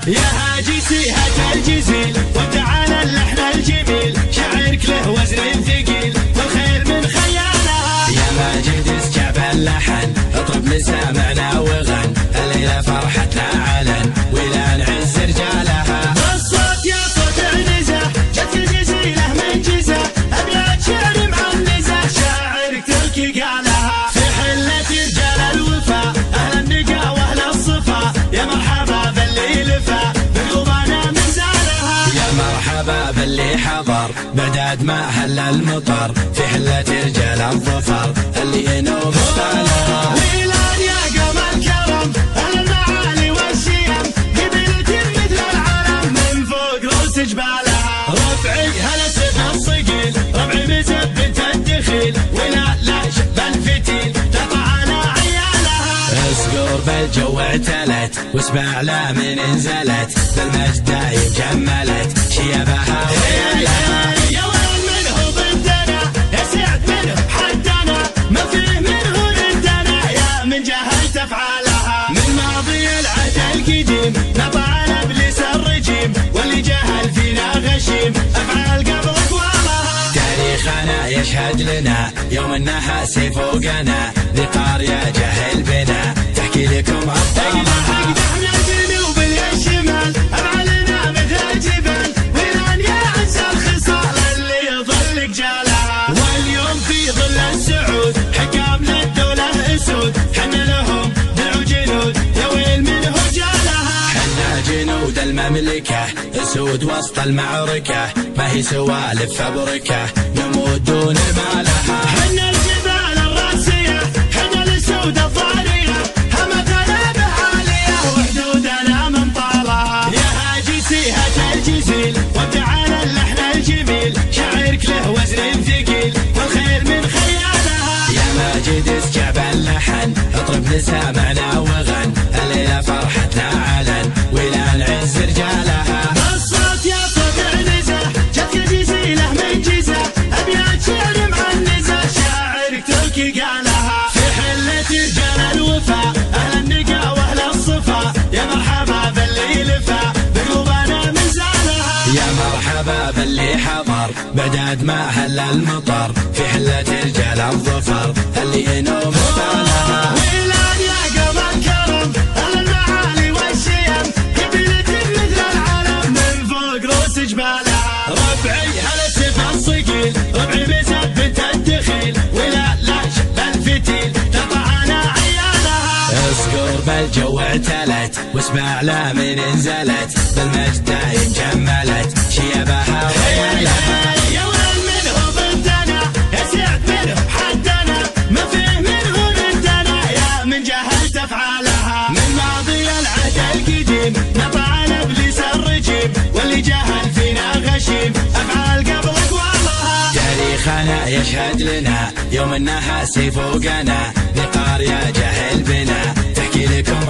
يا هاجي سيهة الجزيل وتعالى اللحن الجميل، شعرك له وزن ثقيل والخير من خيالها. يا ماجد اسكب اللحن اطرب مسامعنا وغن، الليلة فرحتنا علن ولا نعز رجالها. الصوت يا صوت عنزة جت الجزيلة من جزة، أبيات شعر معنزة شاعرك تركي قالها. في حلة رجال الوفا أهل النقا وأهل الصفا، يا مرحبا باللي لفا بقلوبنا من زالها. يا مرحبا باللي حضر بعداد ما هل المطر، في حلة رجال الظفر اللي ينوب استالها. ويلان يا قوم الكرم أهل المعالي والشيم، قبيلة مثل العالم من فوق رؤوس جبالها. رفعي هلا سيف الصقيل ربعي مزبت الدخيل، ولا لا شب الفتيل تطع على عيالها. اسقور بالجو اعتلت واسمع لا من انزلت، بالمجد دايم جملت شيبها ويالها. يا ويل منه ضدنا يا سعد منه حدنا، ما فيه منه ردنا يا من جهلت افعالها. من ماضي العهد القديم نطع ابليس الرجيم، واللي جهل فينا غشيم افعال قبل اقوالها. تاريخنا يشهد لنا يوم النحاس فوقنا، ذي قرية جهل بنا تحكي لكم ابطالها. احنا الجنوب الشمال افعالنا مثل الجبال، ولان يا عز الخصال اللي يظل جالها. واليوم في ظل السعود حكامنا الدولة اسود، حنا لهم دعوا جنود يا ويل منه جالها. حنا جنود المملكة اسود وسط المعركة، ما هي سوالف فبركة نموت دون مالها. حنا الجبال الراسية حنا الاسود الضارية، همتنا بعالية وحدودنا من طالها. يا هاجي سيهة الجزيل وتعالى اللحن الجميل، شعرك له وزن ثقيل والخير من خيالها. يا ماجد اسكب اللحن اطرب مسامعنا وغن، الليلة فرحتنا علن ولا نعز رجالها. الصوت يا صوت عنزة جت الجزيلة من جزة، أبيات شعر معنزة شاعرك تركي قالها. في حلة رجال الوفا أهل النقا وأهل الصفا، يا مرحبا باللي لفا بقلوبنا من زالها. يا مرحبا باللي حضر بعداد ما هل المطر، في حلة رجال الظفر اللي ينوب استالها. ويلان يا قوم الكرم أهل المعالي والشيم، قبيلة مثل العالم من فوق رؤوس جبالها. ربعي هلا سيف الصقيل ربعي مزبت الدخيل، ولا لا شب الفتيل تطع على عيالها. اسقور بالجو اعتلت واسمع لا من انزلت، بالمجد دايم جملت شيبها ويالها. يا ويل منه ضدنا يا سعد منه حدنا، ما فيه منه ردنا يا من جهلت افعالها. من ماضي العهد القديم نطع ابليس الرجيم، واللي جهل فينا غشيم افعال قبل اقوالها. تاريخنا يشهد لنا يوم النحاس فوقنا، ذي قرية جهل بنا تحكي لكم